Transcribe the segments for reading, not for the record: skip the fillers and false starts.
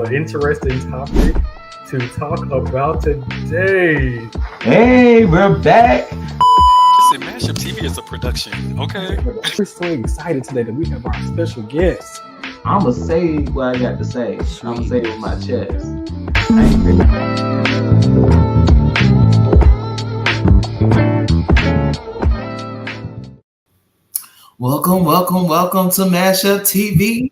an interesting topic to talk about today. Hey, we're back. Listen, MashUp TV is a production, okay? We're so excited today that we have our special guest. I'm going to say what I got to say. I'm going to say it with my chest. Welcome to MashUp TV.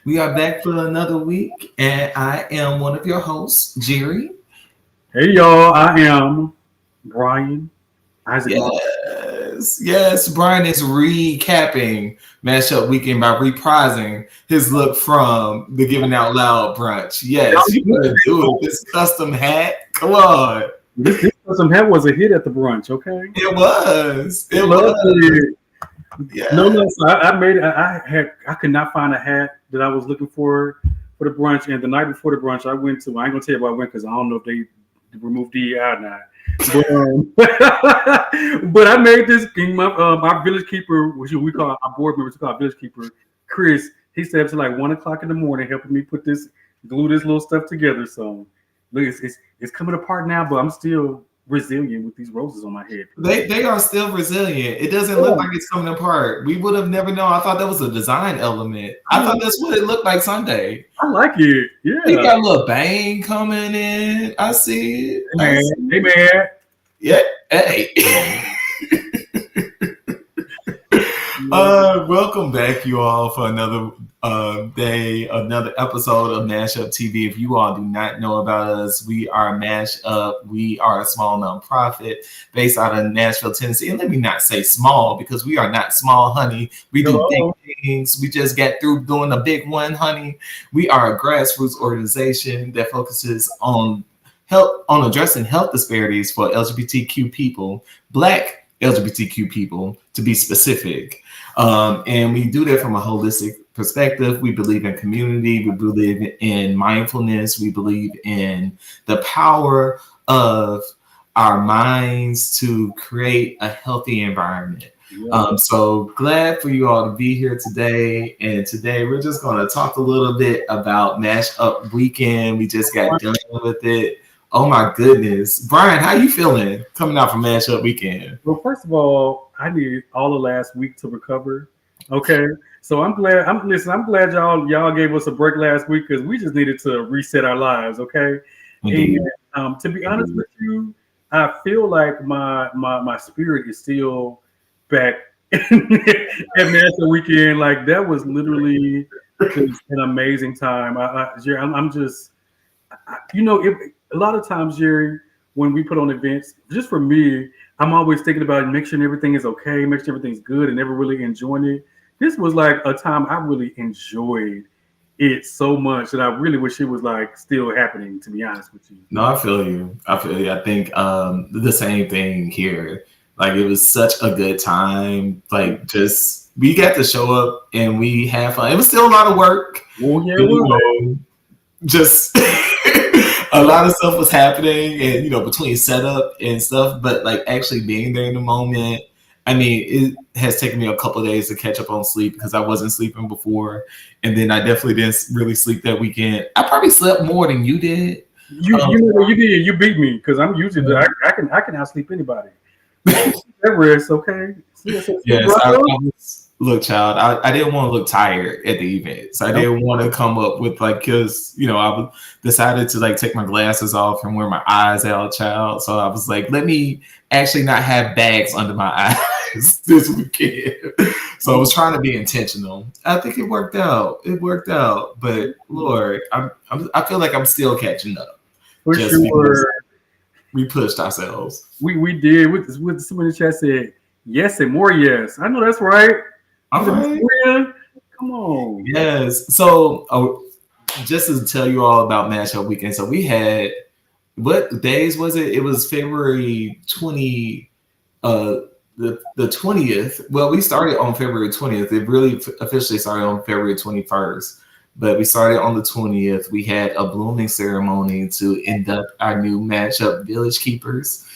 We are back for another week, and I am one of your hosts, Jerry. Hey, y'all. I am Brian. Isaac. Yes. Brian is recapping MashUp Weekend by reprising his look from the Giving Out Loud brunch. Yes, you gotta do it. This custom hat. Come on. This custom hat was a hit at the brunch, okay? It was. Yeah. No. So I made. I could not find a hat that I was looking for the brunch, and the night before the brunch, I went to. I ain't gonna tell you where I went because I don't know if they removed DEI or not. But I made this. Our village keeper, which we call our board members, call village keeper, Chris. He stayed up to like 1 o'clock in the morning helping me glue this little stuff together. So look, it's coming apart now, but I'm still resilient with these roses on my head. They are still resilient. It doesn't look like it's coming apart. We would have never known. I thought that was a design element. I thought that's what it looked like Sunday. I like it. Yeah. You got a little bang coming in. I see it. Hey man. Yeah. Hey. Welcome back, you all, for another day, another episode of MashUp TV. If you all do not know about us, we are MashUp. We are a small nonprofit based out of Nashville, Tennessee. And let me not say small, because we are not small, honey. We do big things. We just got through doing a big one, honey. We are a grassroots organization that focuses on addressing health disparities for LGBTQ people, Black LGBTQ people, to be specific. And we do that from a holistic perspective. We believe in community. We believe in mindfulness. We believe in the power of our minds to create a healthy environment. Yeah. So glad for you all to be here today. And today we're just going to talk a little bit about MashUp Weekend. We just got done with it. Oh my goodness. Brian, how you feeling coming out from MashUp Weekend? Well, first of all, I needed all of last week to recover. Okay. So I'm glad y'all gave us a break last week because we just needed to reset our lives. Okay. Mm-hmm. And to be honest with you, I feel like my spirit is still back at MashUp Weekend. Like that was literally just an amazing time. I'm just, a lot of times, Jerry, when we put on events, just for me, I'm always thinking about making sure everything is okay, make sure everything's good, and never really enjoying it. This was like a time I really enjoyed it so much that I really wish it was like still happening, to be honest with you. No, I feel you. I think the same thing here. Like it was such a good time. Like just we got to show up and we had fun. It was still a lot of work. Oh yeah, just a lot of stuff was happening, and between setup and stuff, but like actually being there in the moment. I mean, it has taken me a couple of days to catch up on sleep because I wasn't sleeping before, and then I definitely didn't really sleep that weekend. I probably slept more than you did. You did. You beat me because I'm usually I can outsleep anybody. That rest, okay? Yes, look, child, I didn't want to look tired at the event. So I didn't want to come up with because I decided to like take my glasses off and wear my eyes out, child. So I was like, let me actually not have bags under my eyes this weekend. So I was trying to be intentional. I think it worked out. But Lord, I feel like I'm still catching up. For sure. We pushed ourselves. We did. With someone in the chat said yes and more yes. I know that's right. All right. Come on. Yes. So just to tell you all about MashUp Weekend. So we had, what days was it? It was February 20, the 20th. Well, we started on February 20th. It really officially started on February 21st. But we started on the 20th. We had a blooming ceremony to induct our new MashUp Village Keepers,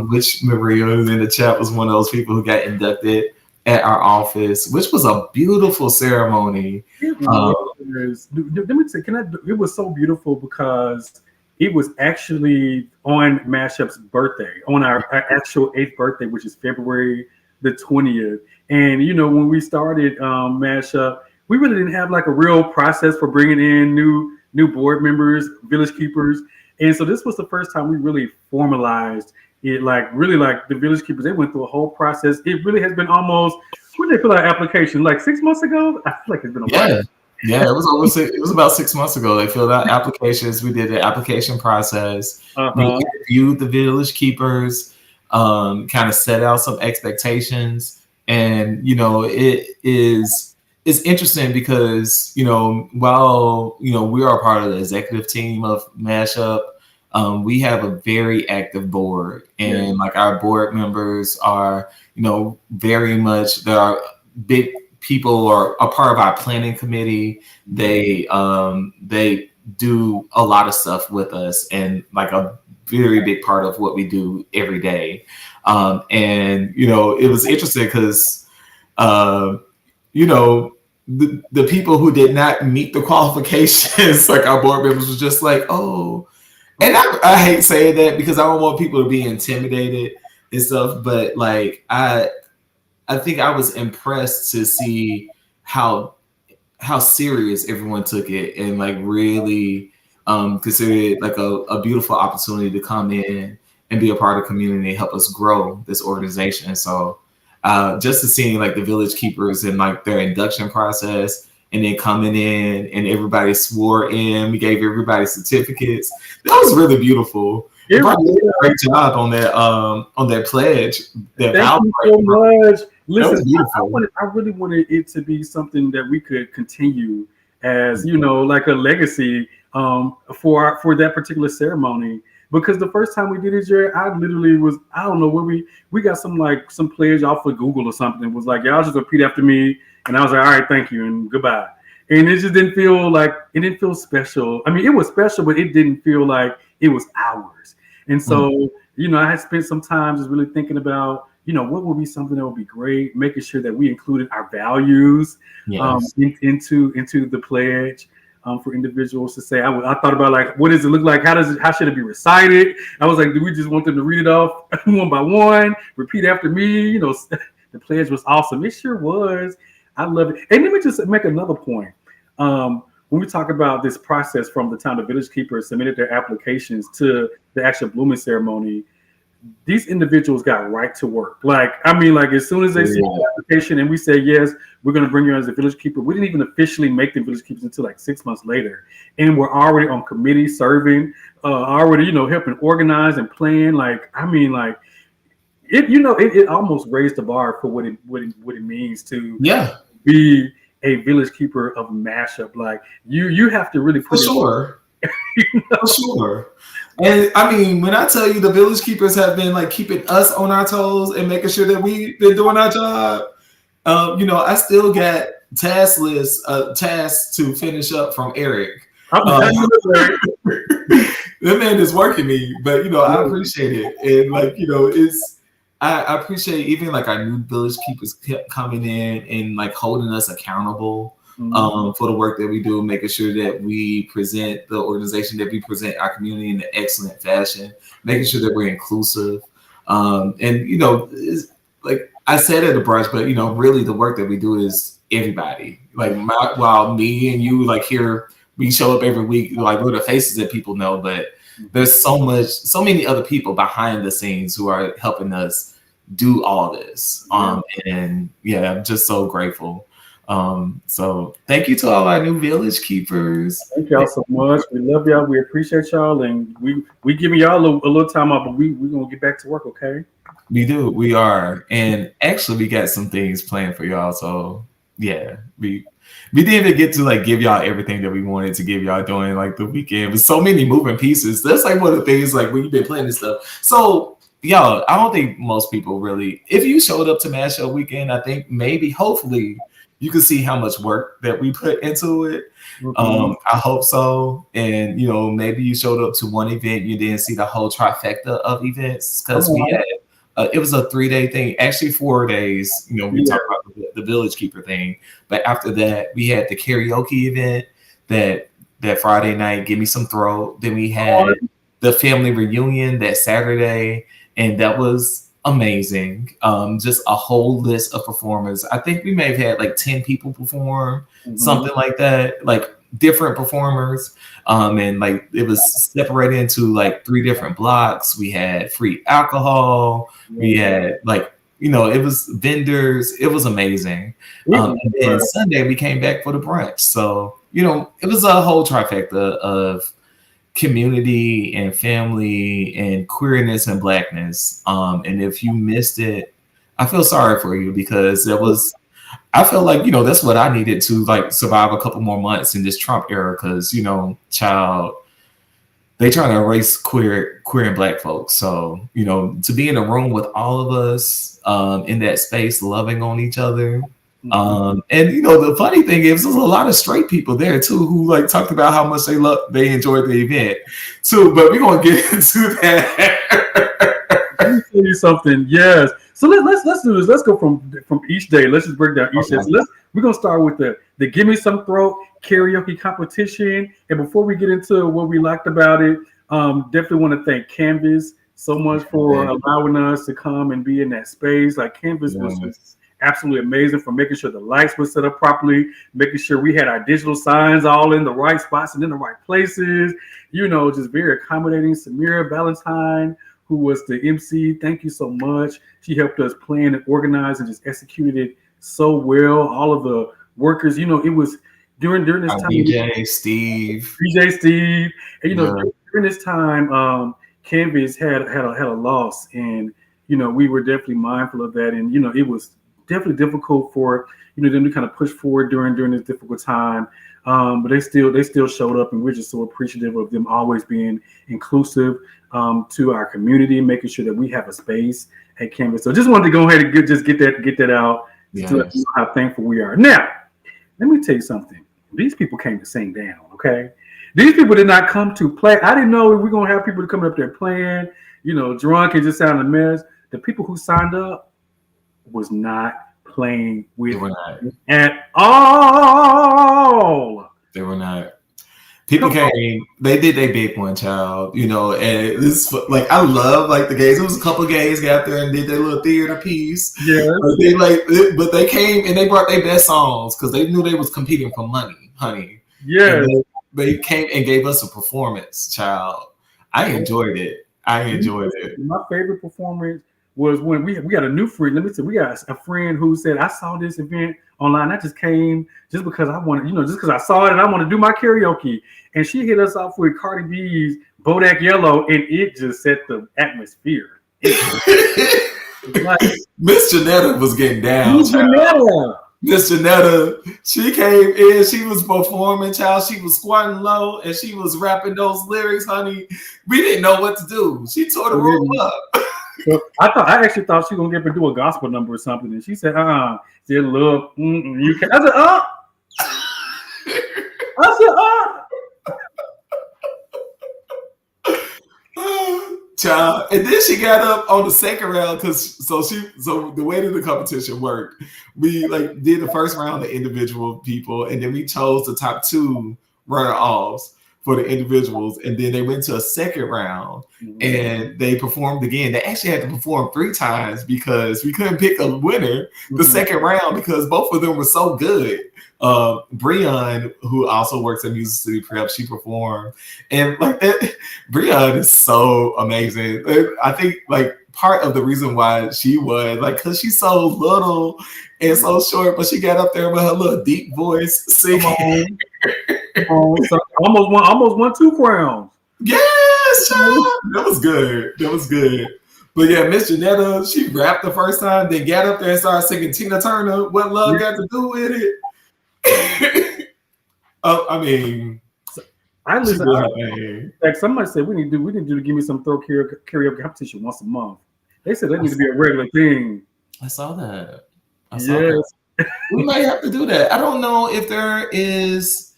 which Maria in the chat was one of those people who got inducted. at our office, which was a beautiful ceremony. It was. Let me say, it was so beautiful because it was actually on MashUp's birthday, on our actual 8th birthday, which is February the 20th. And when we started MashUp, we really didn't have like a real process for bringing in new board members, village keepers, and so this was the first time we really formalized it. Like really, like the village keepers, they went through a whole process. It really has been almost. When did they fill out application? Like 6 months ago? I feel like it's been a while. Yeah, it was about 6 months ago. They filled out applications. We did the application process. We interviewed the village keepers, kind of set out some expectations, and it's interesting because while we are part of the executive team of MashUp, we have a very active board, and like our board members are very much, there are big people are a part of our planning committee. They do a lot of stuff with us, and like a very big part of what we do every day. And it was interesting because the people who did not meet the qualifications, like our board members, was just like, oh, and I hate saying that because I don't want people to be intimidated and stuff, but like I think I was impressed to see how serious everyone took it, and like really considered it like a beautiful opportunity to come in and be a part of the community and help us grow this organization. So just to see like the village keepers and like their induction process, and then coming in and everybody swore in, we gave everybody certificates. That was really beautiful. You probably did a great job on that pledge. Thank you so much. Listen, I really wanted it to be something that we could continue as, like a legacy for that particular ceremony. Because the first time we did it, Jared, I literally was, I don't know where we got some pledge off of Google or something. It was like, y'all just repeat after me. And I was like, all right, thank you and goodbye. And it just didn't feel special. I mean, it was special, but it didn't feel like it was ours. And so, I had spent some time just really thinking about, what would be something that would be great, making sure that we included our values into the pledge for individuals to say. I thought about like, what does it look like? How should it be recited? I was like, do we just want them to read it off one by one, repeat after me? The pledge was awesome. It sure was. I love it. And let me just make another point. When we talk about this process from the time the village keepers submitted their applications to the actual blooming ceremony, these individuals got right to work. Like, as soon as they see the application and we say, yes, we're going to bring you as a village keeper, we didn't even officially make them village keepers until like 6 months later. And we're already on committee serving, already, helping organize and plan. It almost raised the bar for what it means to be a village keeper of MashUp. Like you have to really put For sure. And when I tell you the village keepers have been like keeping us on our toes and making sure that we've been doing our job, I still got tasks to finish up from Eric. That man is working me, but I appreciate it. And I appreciate even like our new village keepers kept coming in and like holding us accountable for the work that we do, making sure that we present the organization, that we present our community in an excellent fashion, making sure that we're inclusive. It's, like I said at the brunch, but really the work that we do is everybody. Like while me and you like here, we show up every week, like we're the faces that people know, but there's so many other people behind the scenes who are helping us do all this. And yeah, I'm just so grateful. So thank you to all our new village keepers. Thank y'all so much. We love y'all. We appreciate y'all, and we giving y'all a little time off, but we're gonna get back to work, okay? We do. We are. And actually we got some things planned for y'all. So yeah, we didn't even get to like give y'all everything that we wanted to give y'all during like the weekend. With so many moving pieces. That's like one of the things like when you've been planning stuff. So y'all, I don't think most people really, if you showed up to MashUp Weekend, I think maybe hopefully you can see how much work that we put into it. I hope so. And maybe you showed up to one event, you didn't see the whole trifecta of events, because we had it was a 3-day thing, actually 4 days. We talked about the Village Keeper thing. But after that, we had the karaoke event that Friday night, Give Me Some Throat. Then we had the family reunion that Saturday, and that was amazing. Just a whole list of performers. I think we may have had like 10 people perform, something like that, like different performers. And like it was separated into like 3 different blocks. We had free alcohol. We had like, you know, it was vendors. It was amazing. And then Sunday we came back for the brunch. So, you know, it was a whole trifecta of community and family and queerness and Blackness. And if you missed it, I feel sorry for you, because I felt like, you know, that's what I needed to like survive a couple more months in this Trump era, because, you know, they trying to erase queer and Black folks. So, you know, to be in a room with all of us in that space, loving on each other. And you know, the funny thing is there's a lot of straight people there too who like talked about how much they enjoyed the event too, but we're gonna get into that. Let me tell you something. Yes. So let's do this. Let's go from each day. Let's just break down each day. So we're gonna start with the Give Me Some Throat karaoke competition. And before we get into what we liked about it, definitely want to thank Canvas so much for allowing us to come and be in that space. Like Canvas was just absolutely amazing, for making sure the lights were set up properly, making sure we had our digital signs all in the right spots and in the right places. You know, just very accommodating. Samira Valentine, who was the MC, thank you so much. She helped us plan and organize and just executed it so well. All of the workers, you know, it was during this time. DJ Steve, and you know, during this time, Canvas had a loss, and you know, we were definitely mindful of that, and you know, it was definitely difficult for, you know, them to kind of push forward during this difficult time, but they still showed up, and we're just so appreciative of them always being inclusive to our community, making sure that we have a space at Canvas. So just wanted to go ahead and get that out to let you know how thankful we are. Now, let me tell you something. These people came to sing down, okay? These people did not come to play. I didn't know we were gonna have people coming up there playing, you know, drunk and just sound a mess. The people who signed up was not playing with at all. They were not. People came, they did their big one, child, you know, and this, like, I love, like, the gays. It was a couple of gays got there and did their little theater piece. Yeah. But they came and they brought their best songs because they knew they was competing for money, honey. Yeah. They came and gave us a performance, child. I enjoyed it. My favorite performance was when we got a new friend. Let me say, we got a friend who said, I saw this event online. I just came just because I wanted, you know, just because I saw it and I want to do my karaoke. And she hit us off with Cardi B's Bodak Yellow, and it just set the atmosphere. Like, Miss Janetta was getting down. Miss Janetta, she came in, she was performing, child. She was squatting low and she was rapping those lyrics, honey. We didn't know what to do. She tore the room up. So I actually thought she was gonna get her to do a gospel number or something, and she said, Said, look, you can. I said, Child. And then she got up on the second round so the way that the competition worked, we like did the first round of individual people, and then we chose the top 2 runner-offs for the individuals, and then they went to a second round and they performed again. They actually had to perform 3 times because we couldn't pick a winner the second round because both of them were so good. Breon, who also works at Music City Prep, she performed, and like that, Breon is so amazing. I think like part of the reason why she won, like, because she's so little and so short, but she got up there with her little deep voice singing. So almost won 2 crowns. Yes, child. That was good. But yeah, Miss Janetta, she rapped the first time, then got up there and started singing Tina Turner. What love got to do with it? I mean, I listen. Like somebody said, we need to do the Give Me Some Throat karaoke competition once a month. They said that needs to be a regular thing. I saw that. We might have to do that. I don't know if there is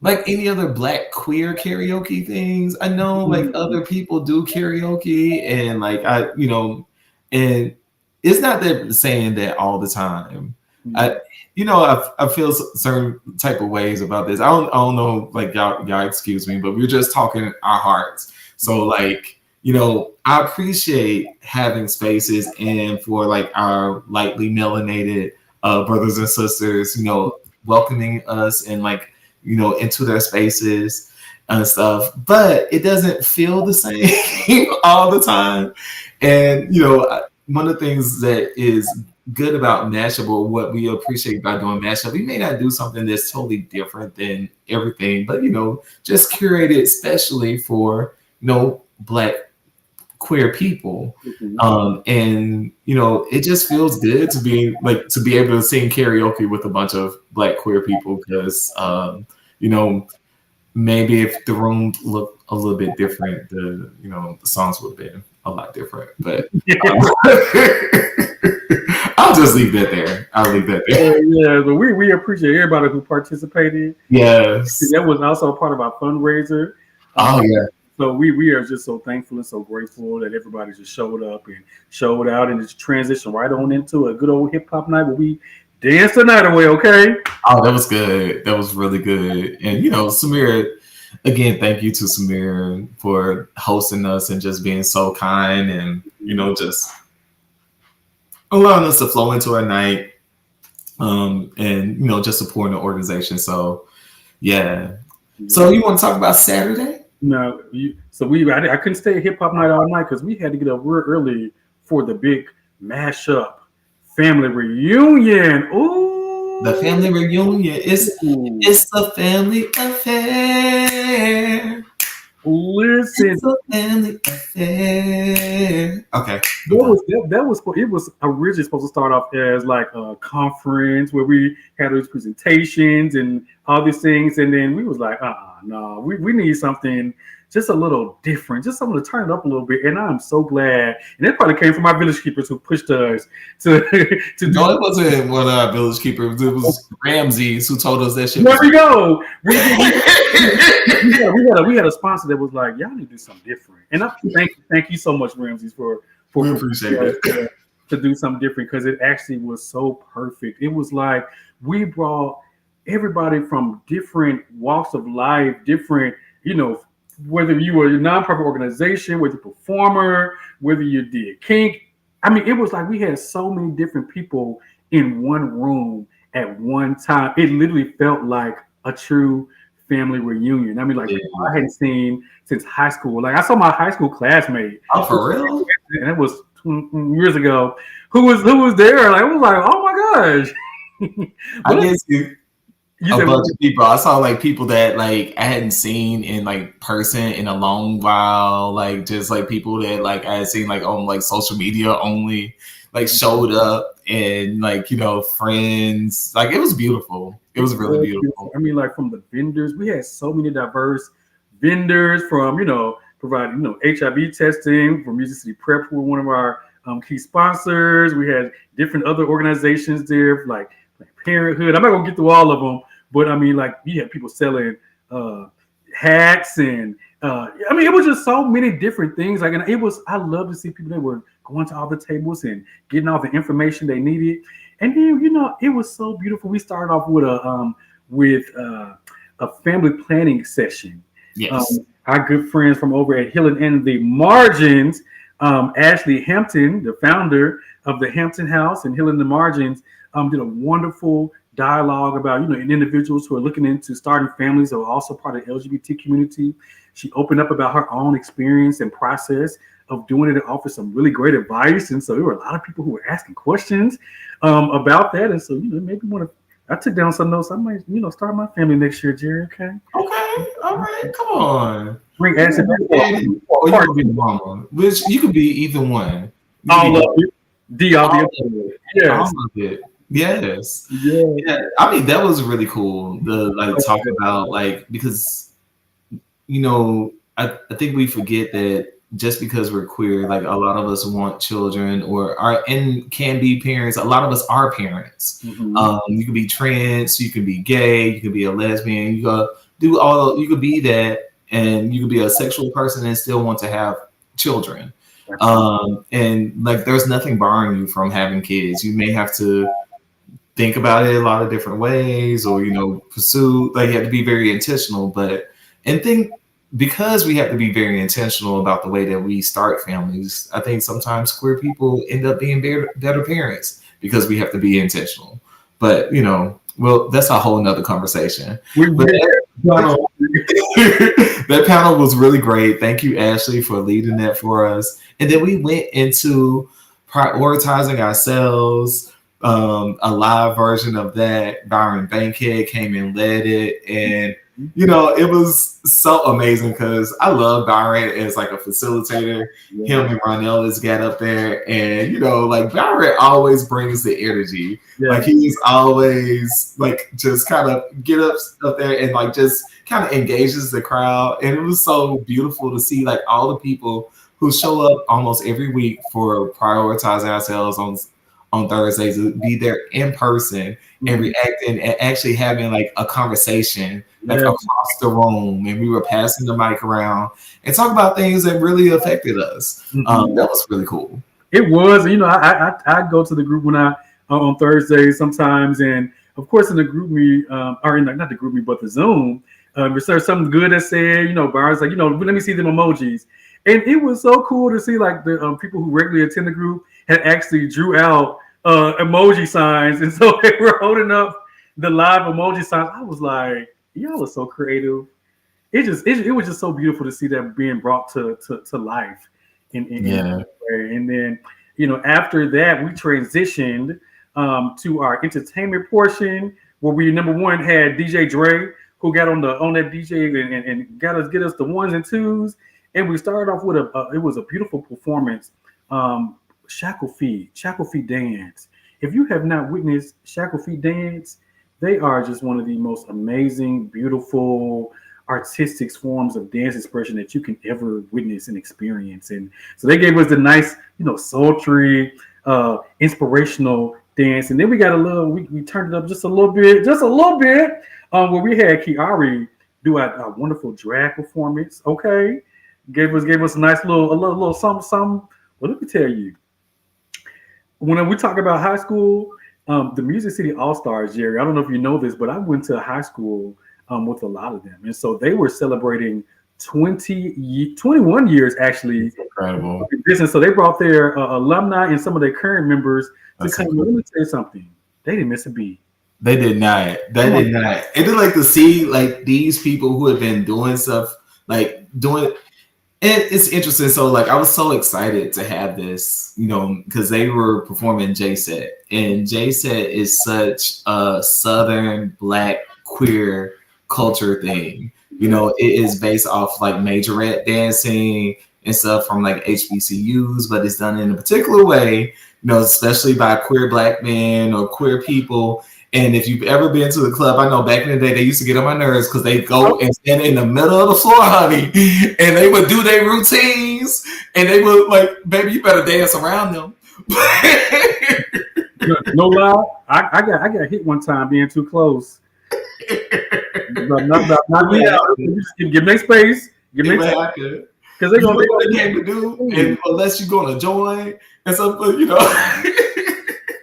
like any other Black queer karaoke things. I know like other people do karaoke, and like and it's not that saying that all the time. I feel certain type of ways about this. I don't know, like y'all excuse me, but we're just talking our hearts. So like, I appreciate having spaces and for like our lightly melanated brothers and sisters, welcoming us and like, into their spaces and stuff. But it doesn't feel the same all the time. And one of the things that is good about MashUp, or what we appreciate about doing MashUp, we may not do something that's totally different than everything, but just curated especially for Black queer people. And it just feels good to be able to sing karaoke with a bunch of Black queer people, because maybe if the room looked a little bit different, the songs would have been a lot different. But I'll just leave that there. Yeah, but we appreciate everybody who participated. Yes. That was also a part of our fundraiser. Oh yeah. So we are just so thankful and so grateful that everybody just showed up and showed out, and just transitioned right on into a good old hip hop night where we danced the night away. Okay. Oh, that was good. That was really good. And Samir, again, thank you to Samir for hosting us and just being so kind, and just allowing us to flow into our night, and just supporting the organization. So yeah. So you want to talk about Saturday? No, I couldn't stay at hip hop night all night because we had to get up real early for the big MashUp family reunion. Ooh, the family reunion. It's a family affair. Listen, it's a family affair. Okay, it was originally supposed to start off as like a conference where we had those presentations and all these things, and then we was like, no, we need something just a little different, just something to turn it up a little bit. And I'm so glad, and it probably came from our village keepers who pushed us to do. No, it wasn't one of our village keepers. It was Ramses who told us that shit. There we go. We had a sponsor that was like, y'all need to do something different. And I thank you so much, Ramses, for we appreciate it. To do something different, because it actually was so perfect. It was like we brought everybody from different walks of life, different, whether you were a nonprofit organization, whether you're a performer, whether you did kink. I mean, it was like we had so many different people in one room at one time. It literally felt like a true family reunion. I mean, like I hadn't seen since high school. Like I saw my high school classmate. Oh, for real? And it was years ago. Who was there? Like, I was like, oh my gosh. I guess a bunch of people. I saw like people that like I hadn't seen in like person in a long while. Like just like people that like I had seen like on like social media only, like showed up, and like friends. Like it was beautiful. It was really beautiful. I mean, like from the vendors, we had so many diverse vendors from providing HIV testing for Music City Prep, who were one of our key sponsors. We had different other organizations there, like Parenthood. I'm not gonna get through all of them, but I mean, like you had people selling hats, and I mean, it was just so many different things. Like, and I love to see people that were going to all the tables and getting all the information they needed. And then it was so beautiful. We started off with a family planning session. Yes. Our good friends from over at Hill and the Margins, Ashley Hampton, the founder of the Hampton House and Hill and the Margins, did a wonderful dialogue about individuals who are looking into starting families or also part of the LGBT community. She opened up about her own experience and process of doing it and offered some really great advice. And so there were a lot of people who were asking questions about that. And so maybe I took down some notes. I might start my family next year, Jerry. Okay. All right. Come on. Bring Ashley back. Or you could be mama. Which you could be either one. All of it. Yes. Yes. Yeah. I mean, that was really cool. The talk about because I think we forget that just because we're queer, like a lot of us want children or are and can be parents. A lot of us are parents. Mm-hmm. You can be trans, you can be gay, you can be a lesbian, you could be that, and you could be a sexual person and still want to have children. And like there's nothing barring you from having kids. You may have to think about it a lot of different ways, or pursue. Like, you have to be very intentional, because we have to be very intentional about the way that we start families. I think sometimes queer people end up being better parents because we have to be intentional. But well, that's a whole nother conversation. But that panel was really great. Thank you, Ashley, for leading that for us. And then we went into prioritizing ourselves. A live version of that. Byron Bankhead came and led it, and it was so amazing because I love Byron as like a facilitator. Him and Ronellis got up there, and like Byron always brings the energy. Like he's always like just kind of get up there and like just kind of engages the crowd, and it was so beautiful to see like all the people who show up almost every week for prioritizing ourselves on Thursdays, to be there in person and reacting and actually having like a conversation like across the room, and we were passing the mic around and talk about things that really affected us. That was really cool. It was, I go to the group when on Thursdays sometimes, and of course in the group me, or in not the group me, but the Zoom, if there's something good that said, Byron's like, let me see them emojis, and it was so cool to see like the people who regularly attend the group had actually drew out emoji signs, and so they were holding up the live emoji signs. I was like, y'all are so creative. It was just so beautiful to see that being brought to life in and then after that we transitioned to our entertainment portion, where we number one had DJ Dre, who got on that DJ and get us the ones and twos, and we started off with it was a beautiful performance. Shackle Feet dance. If you have not witnessed Shackle Feet dance, they are just one of the most amazing, beautiful, artistic forms of dance expression that you can ever witness and experience. And so they gave us the nice, sultry, inspirational dance. And then we got we turned it up just a little bit, where we had Kiari do a wonderful drag performance. Okay, gave us a nice little something. Well, let me tell you. When we talk about high school, the Music City All-Stars, Jerry, I don't know if you know this, but I went to high school with a lot of them. And so they were celebrating 21 years, actually. That's incredible. And so they brought their alumni and some of their current members to come. Let me tell you something. They didn't miss a beat. They did not. It did like to see like these people who have been doing stuff, like doing. It's interesting. So like I was so excited to have this, because they were performing J-Set, and J-Set is such a Southern Black queer culture thing. It is based off like majorette dancing and stuff from like HBCUs, but it's done in a particular way, especially by queer Black men or queer people. And if you've ever been to the club, I know back in the day, they used to get on my nerves because they go and stand in the middle of the floor, honey, and they would do their routines, and they would like, baby, you better dance around them. No lie, I got hit one time being too close. Not me. Give me space. Give me space. Because they're going to do what they came to do, and unless you're going to join and something,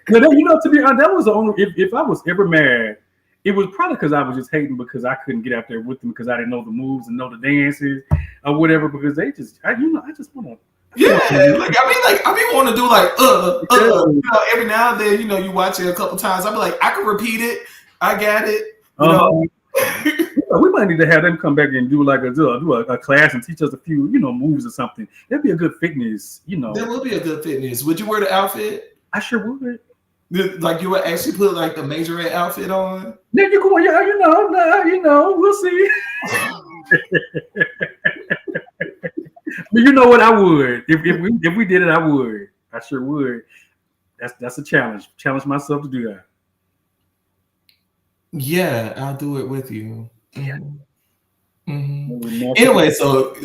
No, to be honest, that was the only. If I was ever mad, it was probably because I was just hating because I couldn't get out there with them because I didn't know the moves and know the dances or whatever. Because they just, I just want to. Yeah, I be wanting to do like every now and then. You watch it a couple times. I be like, I can repeat it. I got it. We might need to have them come back and do like a class and teach us a few moves or something. That'd be a good fitness. That would be a good fitness. Would you wear the outfit? I sure would. Like you would actually put like the majorette outfit on? Then you go, we'll see. But you know what? I would. If we did it, I would. I sure would. That's a challenge. Challenge myself to do that. Yeah, I'll do it with you. Yeah. Mm-hmm. Anyway, so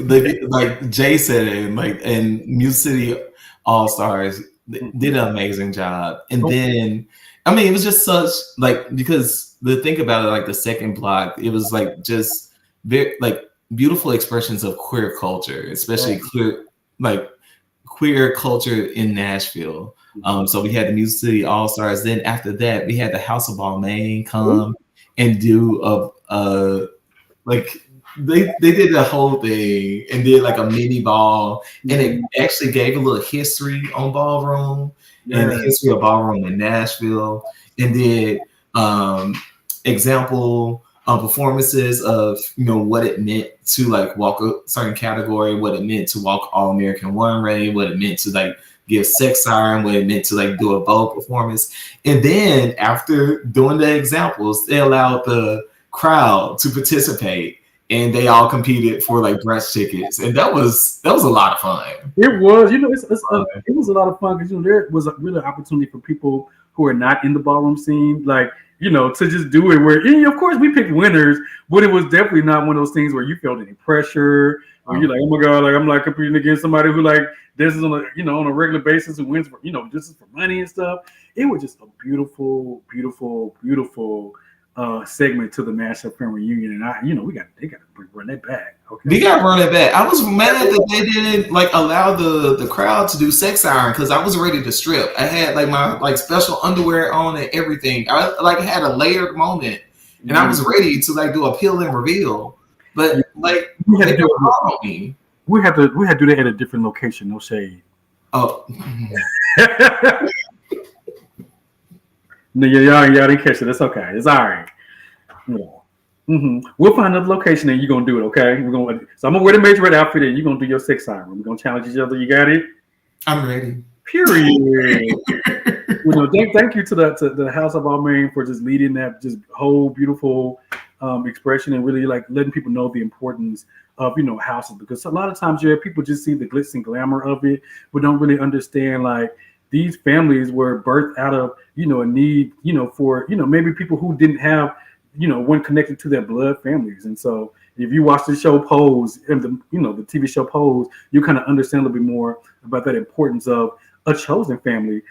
like Jay said, and Music City All Stars did an amazing job. And then, I mean, it was just such like, because the think about it, like the second block, it was like just very like beautiful expressions of queer culture, especially queer culture in Nashville. So we had the Music City All Stars. Then after that, we had the House of Balmain come and do like they did the whole thing and did like a mini ball, and it actually gave a little history on ballroom and the history of ballroom in Nashville, and did example performances of what it meant to like walk a certain category, what it meant to walk All American One Ray, what it meant to like give Sex Siren, what it meant to like do a bold performance. And then after doing the examples, they allowed the crowd to participate, and they all competed for like brunch tickets, and that was a lot of fun. It was, it was a lot of fun because there was a really opportunity for people who are not in the ballroom scene, like to just do it. Where, of course, we picked winners, but it was definitely not one of those things where you felt any pressure, or you're like, oh my god, like I'm like competing against somebody who like this is on a on a regular basis and wins for this is for money and stuff. It was just a beautiful, beautiful, beautiful segment to the MashUp Family Reunion, and they got to run that back. Okay, they got to run it back. I was mad that they didn't like allow the crowd to do Sex Siren because I was ready to strip. I had like my like special underwear on and everything. I like had a layered moment, and I was ready to like do a peel and reveal. But like we had to do it on me. We had to do that at a different location. No shade. Oh. No, y'all didn't catch it. It's okay. It's all right. Yeah. We'll find another location and you're gonna do it. Okay. So I'm gonna wear the major red outfit and you're gonna do your Sex Siren. We're gonna challenge each other. You got it? I'm ready. Period. Thank you to the House of Balmain for just leading that just whole beautiful expression and really like letting people know the importance of houses, because a lot of times people just see the glitz and glamour of it but don't really understand like these families were birthed out of a need for maybe people who didn't have one connected to their blood families. And so if you watch the show Pose and the TV show Pose, you kind of understand a little bit more about that importance of a chosen family,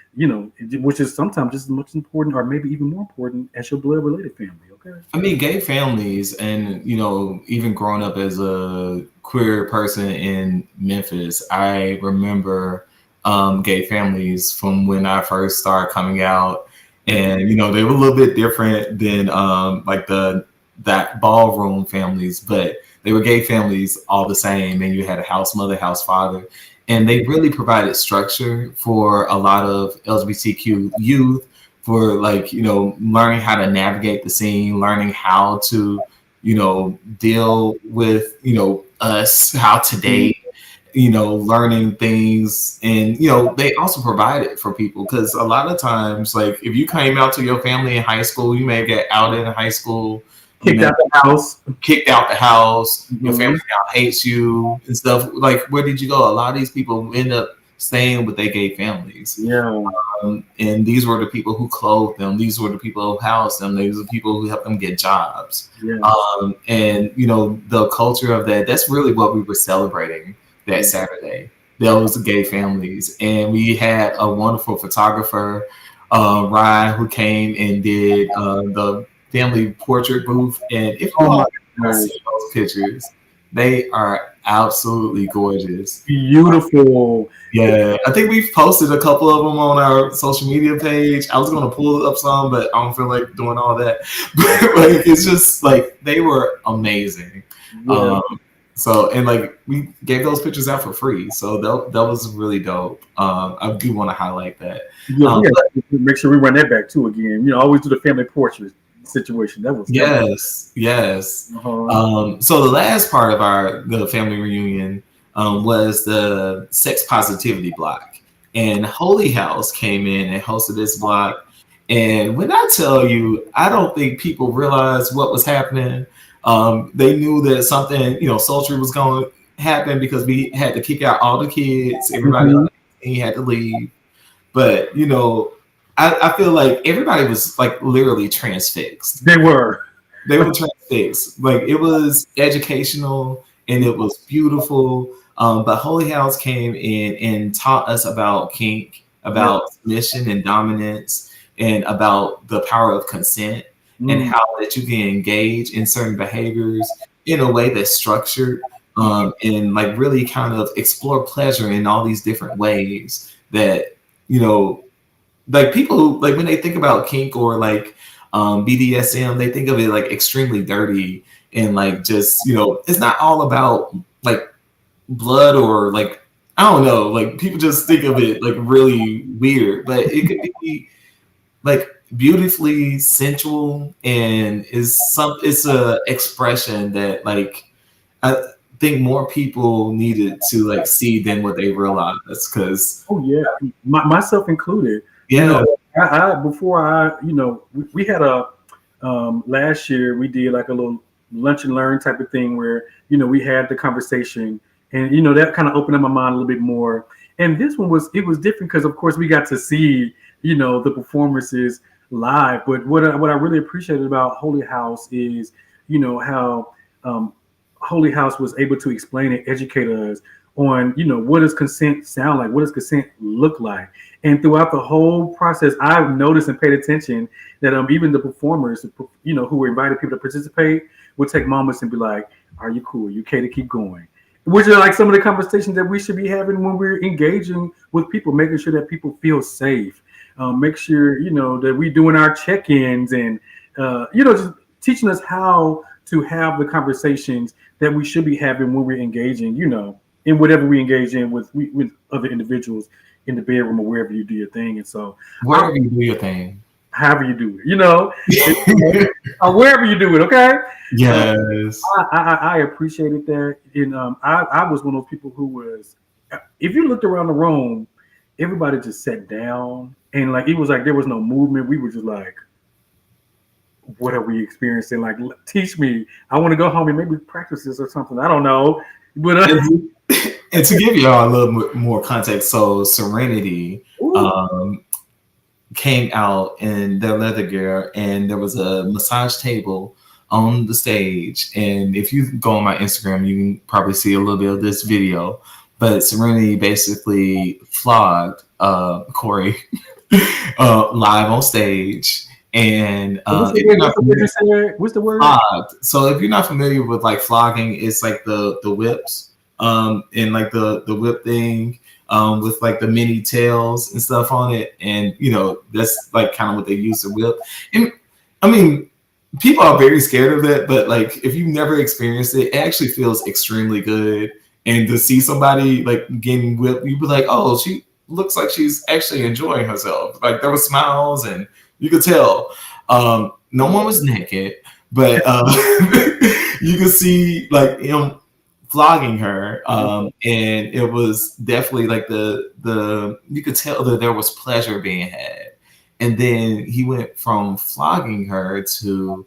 which is sometimes just as much important or maybe even more important as your blood related family. Okay. I mean, gay families, and even growing up as a queer person in Memphis, I remember gay families from when I first started coming out, and they were a little bit different than like that ballroom families, but they were gay families all the same. And you had a house mother, house father, and they really provided structure for a lot of LGBTQ youth for like learning how to navigate the scene, learning how to deal with us, how to date, learning things. And they also provided for people, because a lot of times, like if you came out to your family in high school, you may get outed in high school, kicked out the house, your family now hates you and stuff. Like, where did you go? A lot of these people end up staying with their gay families. And these were the people who clothed them. These were the people who housed them. These were the people who helped them get jobs. And the culture of that's really what we were celebrating that Saturday. Those gay families. And we had a wonderful photographer, Ryan, who came and did the family portrait booth. And if you see those pictures, they are absolutely gorgeous. Beautiful. Yeah, I think we've posted a couple of them on our social media page. I was going to pull up some, but I don't feel like doing all that. But like, it's just like they were amazing. So, and like we gave those pictures out for free, so that was really dope. I do want to highlight that. Make sure we run that back too again. Always do the family portrait situation. That was yes. So the last part of the family reunion was the sex positivity block, and Holy House came in and hosted this block. And when I tell you, I don't think people realized what was happening. They knew that something, sultry was going to happen, because we had to kick out all the kids. Everybody had to leave. But I feel like everybody was like literally transfixed. They were transfixed. Like, it was educational and it was beautiful. But Holy House came in and taught us about kink, about submission and dominance, and about the power of consent, and how that you can engage in certain behaviors in a way that's structured, and like really kind of explore pleasure in all these different ways that like people like when they think about kink or like BDSM, they think of it like extremely dirty and like just, you know, it's not all about like blood or like, I don't know, like people just think of it like really weird, but it could be like beautifully sensual, and it's a expression that like I think more people needed to like see than what they realize, because Oh yeah, myself included. You yeah. know, I before I, you know, we had a last year we did like a little lunch and learn type of thing where, you know, we had the conversation, and you know that kind of opened up my mind a little bit more. And this one was, it was different because of course we got to see, you know, the performances live. But what I really appreciated about Holy House is, you know, how Holy House was able to explain and educate us on, you know, what does consent sound like, what does consent look like. And throughout the whole process, I've noticed and paid attention that even the performers, you know, who were invited people to participate, would take moments and be like, "Are you cool? You okay to keep going?" Which are like some of the conversations that we should be having when we're engaging with people, making sure that people feel safe, make sure, you know, that we doing our check-ins, and you know, just teaching us how to have the conversations that we should be having when we're engaging, you know, in whatever we engage in with other individuals in the bedroom or wherever you do your thing. And so, Wherever you do your thing, however you do it, you know, or wherever you do it, okay? yes. I appreciated that. And I was one of those people who was, if you looked around the room, everybody just sat down, and like it was like there was no movement. We were just like, what are we experiencing? Like, teach me. I want to go home and maybe practice this or something. I don't know. But And to give y'all a little more context, so Serenity came out in their leather gear, and there was a massage table on the stage. And if you go on my Instagram, you can probably see a little bit of this video. But Serenity basically flogged Corey live on stage. And what's the word? Flogged. So if you're not familiar with like flogging, it's like the whips, and like the whip thing, with like the mini tails and stuff on it, and you know that's like kind of what they use to whip. And I mean, people are very scared of that, but like if you've never experienced it, it actually feels extremely good. And to see somebody like getting whipped, you'd be like, oh, she looks like she's actually enjoying herself. Like there were smiles, and you could tell. No one was naked, but you could see like him flogging her, and it was definitely like the you could tell that there was pleasure being had. And then he went from flogging her to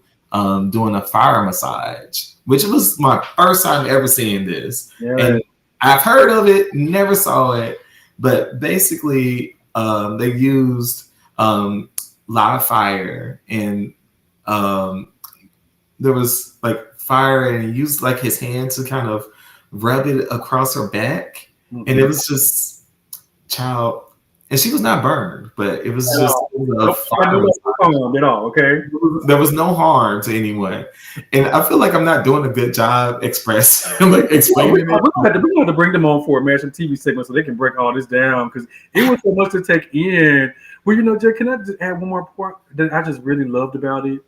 doing a fire massage, which was my first time ever seeing this. Yeah. And I've heard of it, never saw it, but basically they used live fire, and there was like fire, and he used like his hand to kind of rub it across her back. Mm-hmm. And it was just child, and she was not burned, but it was just a fire at all. Okay, there was no harm to anyone, and I feel like I'm not doing a good job expressing like explaining it. We have to bring them on for a MashUp TV segment so they can break all this down, because it was so much to take in. Well, you know, Jay, can I just add one more part that I just really loved about it?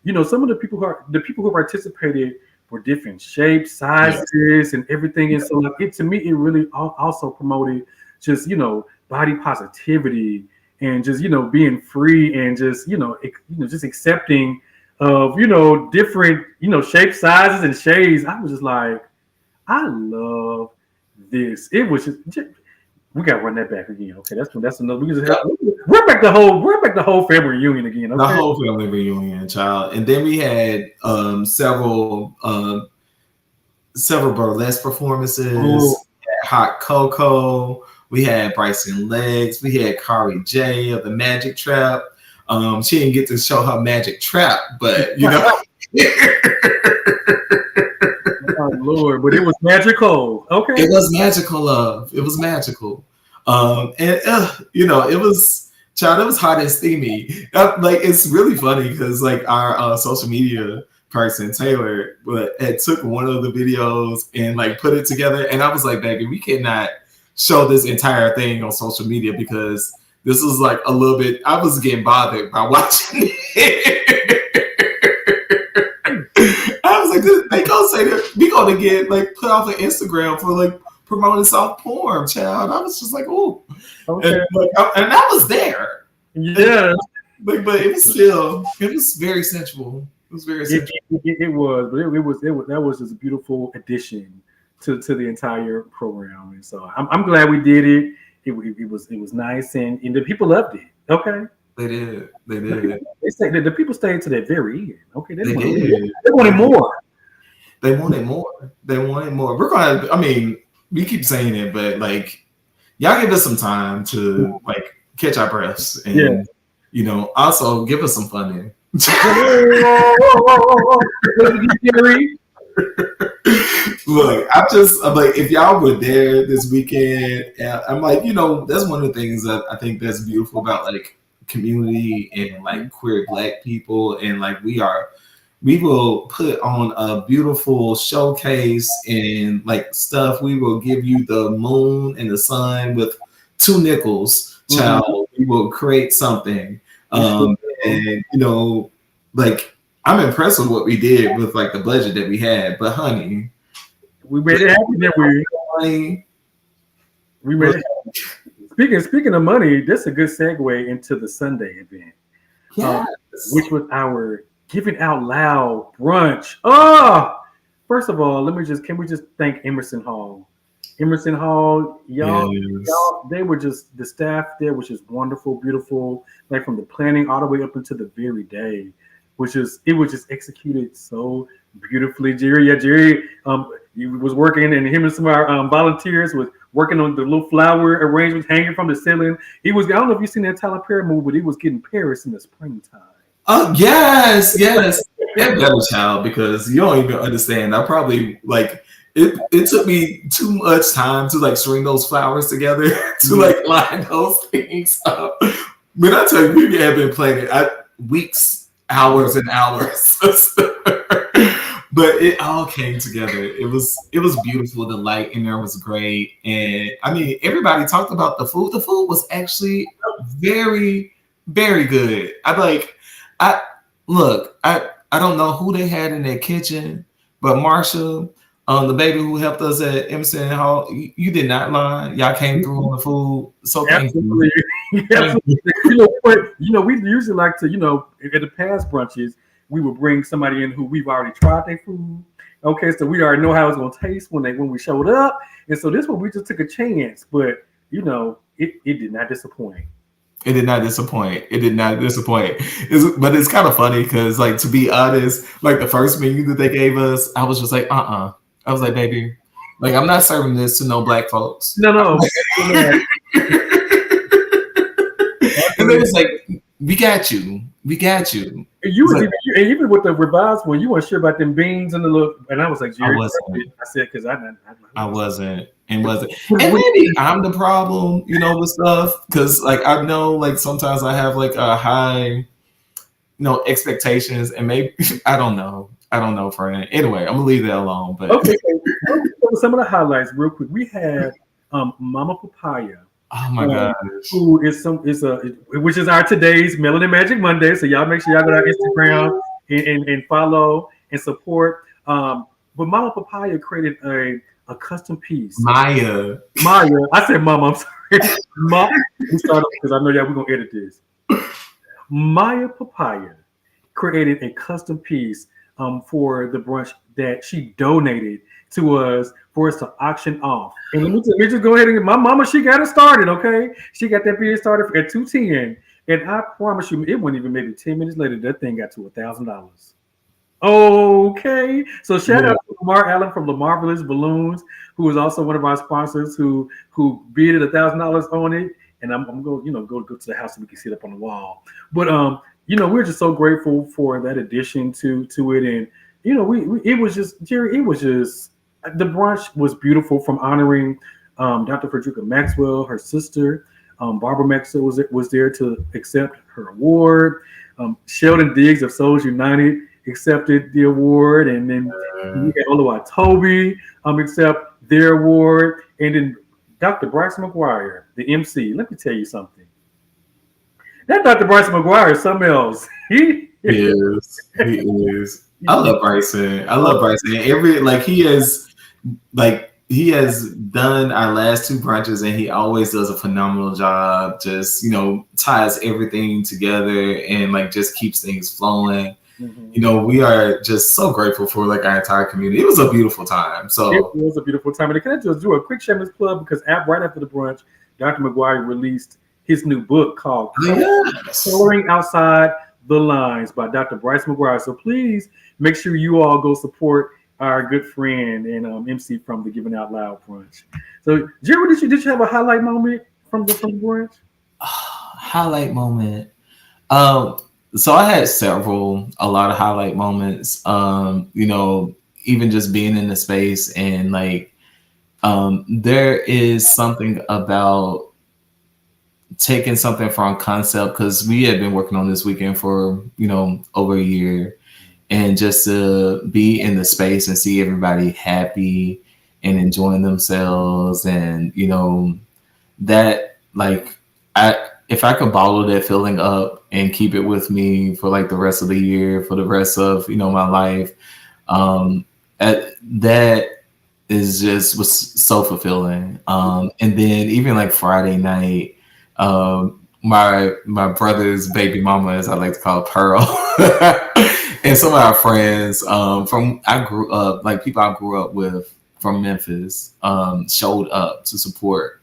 You know, some of the people who participated were different shapes, sizes, and everything. And so, like, to me, it really also promoted just, you know, body positivity, and just, you know, being free, and just, just accepting of, you know, different, you know, shapes, sizes, and shades. I was just like, I love this. It was just we got to run that back again. Okay, that's another. We're back the whole family reunion again. Okay? The whole family reunion, child. And then we had several burlesque performances. Hot Cocoa. We had Bryson Legs. We had Kari J of the Magic Trap. She didn't get to show her magic trap, but you know. Oh Lord, but it was magical. Okay, it was magical, love. It was magical, and you know, it was, child. It was hot and steamy. Like, it's really funny because like our social media person Taylor, had took one of the videos and like put it together, and I was like, baby, we cannot show this entire thing on social media because this was like a little bit. I was getting bothered by watching it. I was like, they gonna say that we gonna get like put off an Instagram for like promoting soft porn, child. I was just like, oh, okay. And I was there. Yeah, but it was very sensual. It was very sensual. It was, but that was just a beautiful addition to the entire program, and so I'm glad we did it. It was nice, and the people loved it. Okay, they did. They say that the people stayed to the very end. Okay, they did. They wanted more. They wanted more. We're gonna. I mean, we keep saying it, but like, y'all give us some time to like catch our breaths, and also give us some funding. Look, I'm like, if y'all were there this weekend, I'm like, that's one of the things that I think that's beautiful about like community and like queer Black people, and like we will put on a beautiful showcase and like stuff. We will give you the moon and the sun with 2 nickels, child. Mm-hmm. We will create something, and like. I'm impressed with what we did with like the budget that we had, but honey, we made it happen. We made it happen. Speaking of money, that's a good segue into the Sunday event, which was our Giving Out Loud brunch. Oh, first of all, can we just thank Emerson Hall? Y'all, they were just, the staff there was just wonderful, beautiful, like from the planning all the way up until the very day. It was just executed so beautifully. Jerry, he was working, and him and some of our volunteers was working on the little flower arrangements hanging from the ceiling. I don't know if you've seen that Tyler Perry movie, but he was getting Paris in the springtime. Oh yes. That better, child, because you don't even understand. I probably like it took me too much time to like string those flowers together to like line those things up. But I tell you, we have been playing it weeks. Hours and hours, but it all came together. It was beautiful. The light in there was great, and I mean, everybody talked about the food. The food was actually very, very good. I don't know who they had in their kitchen, but Marsha, the baby who helped us at Emerson Hall, you did not lie. Y'all came through on the food. So thank you. We usually like to, at the past brunches, we would bring somebody in who we've already tried their food. Okay, so we already know how it's going to taste when we showed up. And so this one, we just took a chance. But, it did not disappoint. It did not disappoint. But it's kind of funny because, like, to be honest, like the first menu that they gave us, I was just like, I was like, baby, like, I'm not serving this to no Black folks. No. And they was like, we got you. Even with the revised one, you weren't sure about them beans and the look. And I was like, Jerry, I said, because I wasn't. And maybe I'm the problem, with stuff. Because like I know, like sometimes I have like a high, expectations, and maybe I don't know, friend. Anyway, I'm gonna leave that alone. But okay, so some of the highlights, real quick. We had Mama Papaya. Oh my gosh! Who which is our today's Melanin Magic Monday. So y'all make sure y'all go to our Instagram and follow and support. But Mama Papaya created a custom piece. Maya. I said Mama. I'm sorry. We started because I know we're gonna edit this. Maya Papaya created a custom piece for the brunch that she donated to us for us to auction off. And let me just go ahead and my mama, she got it started, okay? She got that video started at $210. And I promise you, it wasn't even maybe 10 minutes later, that thing got to $1,000. Okay. So shout out to Lamar Allen from The Marvelous Balloons, who is also one of our sponsors who bidded $1,000 on it. And I'm going to go to the house so we can see it up on the wall. But we're just so grateful for that addition to it. And it was just, Jerry, the brunch was beautiful, from honoring Dr. Frederica Maxwell, her sister. Barbara Maxwell was there to accept her award. Sheldon Diggs of Souls United accepted the award. And then we had Oluwa Toby accept their award. And then Dr. Bryce McGuire, the MC. Let me tell you something. That Dr. Bryson McGuire is something else. He is. I love Bryson. I love Bryson. Every like he has done our last two brunches, and he always does a phenomenal job. Just ties everything together and like just keeps things flowing. We are just so grateful for like our entire community. It was a beautiful time. So it was a beautiful time. And can I just do a quick shameless plug because right after the brunch, Dr. McGuire released his new book called Coloring Outside the Lines by Dr. Bryson McGuire. So please make sure you all go support our good friend and MC from the Giving Out Loud brunch. So Jerry, did you have a highlight moment from the brunch? Highlight moment. So I had a lot of highlight moments. Even just being in the space and like there is something about taking something from concept, because we had been working on this weekend for over a year, and just to be in the space and see everybody happy and enjoying themselves, and that like if I could bottle that feeling up and keep it with me for like the rest of the year, for the rest of my life, that was so fulfilling. And then even like Friday night, my brother's baby mama, as I like to call her, Pearl, and some of our friends people I grew up with from Memphis, showed up to support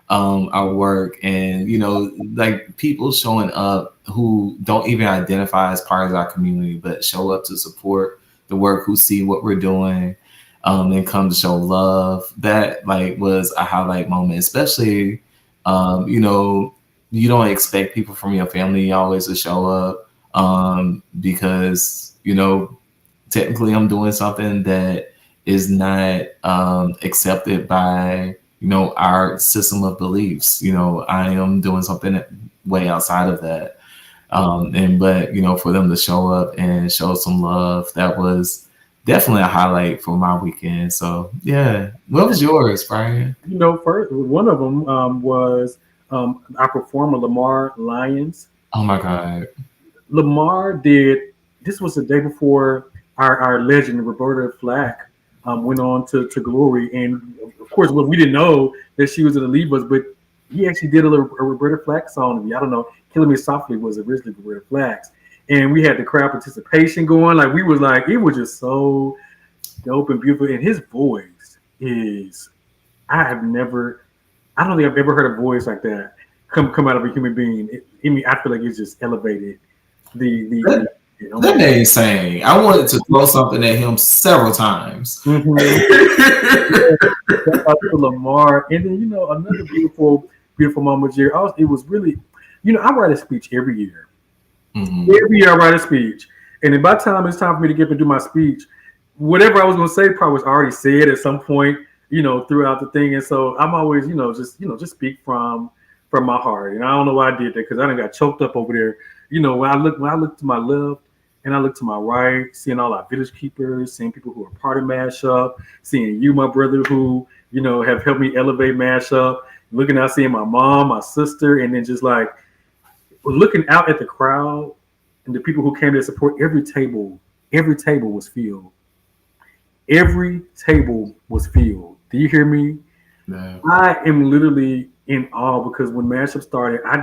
our work, and like people showing up who don't even identify as part of our community but show up to support the work, who see what we're doing, and come to show love. That like was a highlight moment, especially you don't expect people from your family always to show up, because technically I'm doing something that is not accepted by our system of beliefs. I am doing something way outside of that, but for them to show up and show some love, that was definitely a highlight for my weekend. So yeah, what was yours, Brian? First one of them was our performer Lamar Lyons. Oh my God, Lamar did. This was the day before our legend Roberta Flack went on to glory, and of course, we didn't know that she was in the lead bus, but he actually did a Roberta Flack song. I don't know, "Killing Me Softly" was originally Roberta Flack's, and we had the crowd participation going. Like we was like, it was just so dope and beautiful, and his voice is. I don't think I've ever heard a voice like that come out of a human being. I feel like it's just elevated that man sang. I wanted to throw something at him several times. Lamar, and then another beautiful moment here. It was really, I write a speech every year. Every year I write a speech, and then by the time it's time for me to get up and do my speech, whatever I was going to say probably was already said at some point, throughout the thing. And so I'm always, just speak from my heart. And I don't know why I did that, because I done got choked up over there. When I look to my left and I look to my right, seeing all our village keepers, seeing people who are part of MashUp, seeing you, my brother, who, have helped me elevate MashUp, looking out, seeing my mom, my sister, and then just like looking out at the crowd and the people who came to support. Every table was filled. Every table was filled. Do you hear me? No. I am literally in awe, because when MashUp started, I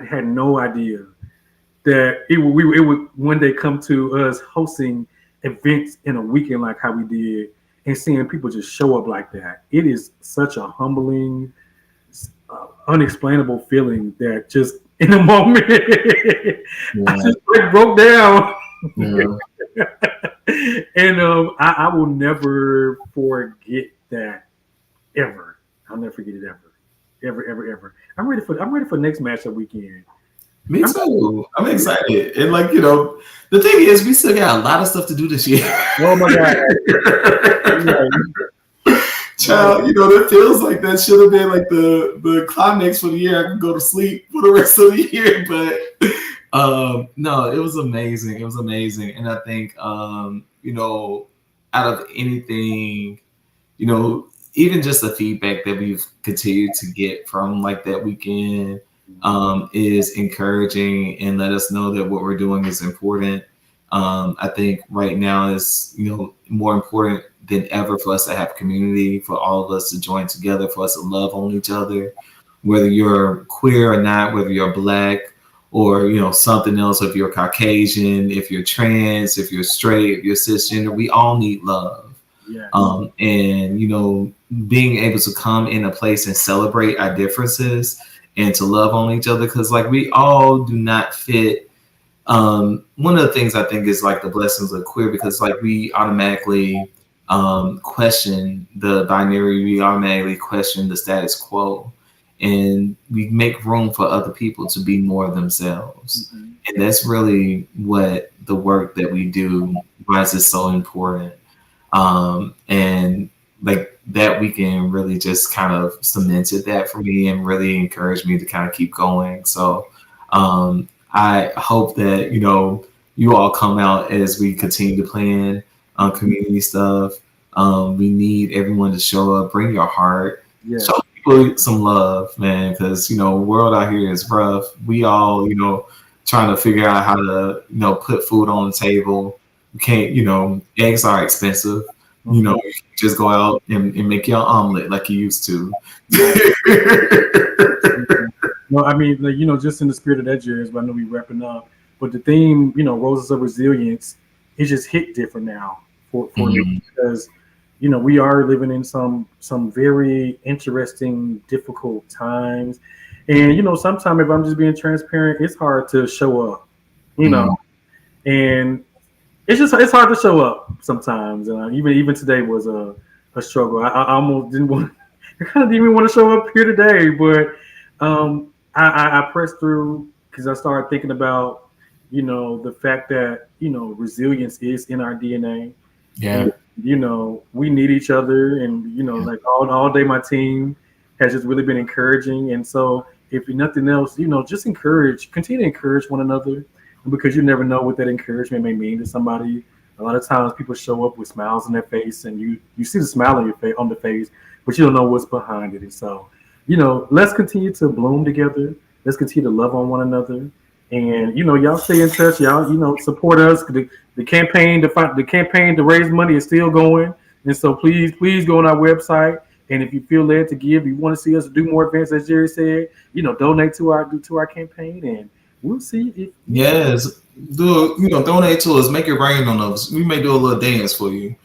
had no idea that it would one day come to us hosting events in a weekend like how we did, and seeing people just show up like that. It is such a humbling, unexplainable feeling that just in a moment, I just like broke down. Yeah. And I will never forget that, ever. I'll never forget it ever. I'm ready for next MashUp weekend. Me too. I'm excited. And the thing is, we still got a lot of stuff to do this year. Oh my God. Child, that feels like that should have been like the climax for the year. I can go to sleep for the rest of the year. But no, it was amazing. It was amazing. And I think out of anything, even just the feedback that we've continued to get from like that weekend, is encouraging and let us know that what we're doing is important. I think right now is, more important than ever for us to have community, for all of us to join together, for us to love on each other, whether you're queer or not, whether you're Black or, something else, if you're Caucasian, if you're trans, if you're straight, if you're cisgender, we all need love. Yeah. And, being able to come in a place and celebrate our differences and to love on each other, because like we all do not fit. One of the things I think is like the blessings of queer, because like we automatically question the binary, we automatically question the status quo, and we make room for other people to be more themselves. Mm-hmm. And that's really what the work that we do, why is it so important. And like that weekend really just kind of cemented that for me and really encouraged me to kind of keep going. So I hope that, you all come out as we continue to plan community stuff. We need everyone to show up, bring your heart, show people some love, man, because, world out here is rough. We all, trying to figure out how to, put food on the table. We can't, eggs are expensive. You just go out and make your omelet like you used to. Well, I mean, just in the spirit of that, Jerry, I know we're wrapping up, but the theme, Roses of Resilience, it just hit different now for me, because, we are living in some very interesting, difficult times. And, sometimes if I'm just being transparent, it's hard to show up, and it's hard to show up sometimes. Even today was a struggle. I almost didn't want, I kind of didn't even want to show up here today, but I pressed through because I started thinking about, the fact that, resilience is in our DNA. Yeah. And, we need each other, and, like all day my team has just really been encouraging. And so if nothing else, just continue to encourage one another, because you never know what that encouragement may mean to somebody. A lot of times people show up with smiles on their face, and you see the smile on the face, but you don't know what's behind it. And so, let's continue to bloom together. Let's continue to love on one another. And, y'all stay in touch. Y'all, support us. The campaign to raise money is still going. And so please go on our website. And if you feel led to give, you want to see us do more events, as Jerry said, donate to our campaign, and we'll see if yes, donate to us, make it rain on us. We may do a little dance for you.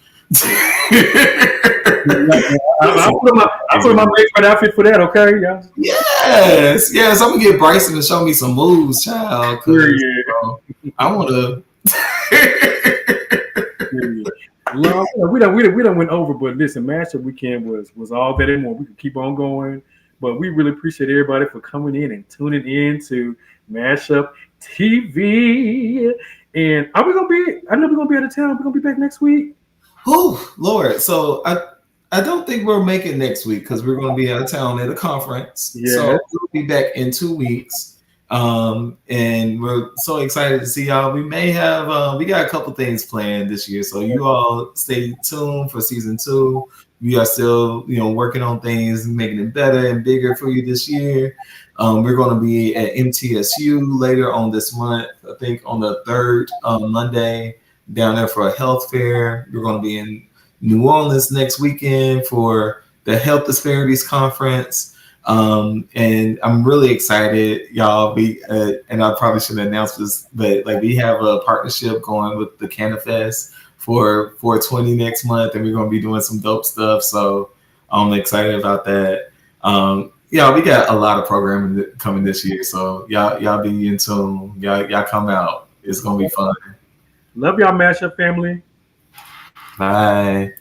I put my makeup outfit for that, okay? Yeah. Yes. I'm gonna get Bryson to show me some moves, child. I want to. We done went over, but listen, MashUp Weekend was all that and more. We could keep on going, but we really appreciate everybody for coming in and tuning in to MashUp TV. And I know we're gonna be out of town. We're gonna be back next week. Oh Lord! So I don't think we're making next week because we're going to be out of town at a conference. Yeah. So we'll be back in 2 weeks. And we're so excited to see y'all. We may have we got a couple things planned this year, so you all stay tuned for season 2. We are still working on things, making it better and bigger for you this year. We're going to be at MTSU later on this month, I think on the 3rd Monday, down there for a health fair. We're going to be in New Orleans next weekend for the Health Disparities Conference. And I'm really excited, y'all. And I probably should announce this, but we have a partnership going with the CannaFest for 420 next month, and we're going to be doing some dope stuff. So I'm excited about that. We got a lot of programming coming this year. So y'all be in tune. Y'all come out. It's going to be fun. Love y'all, MashUp family. Bye.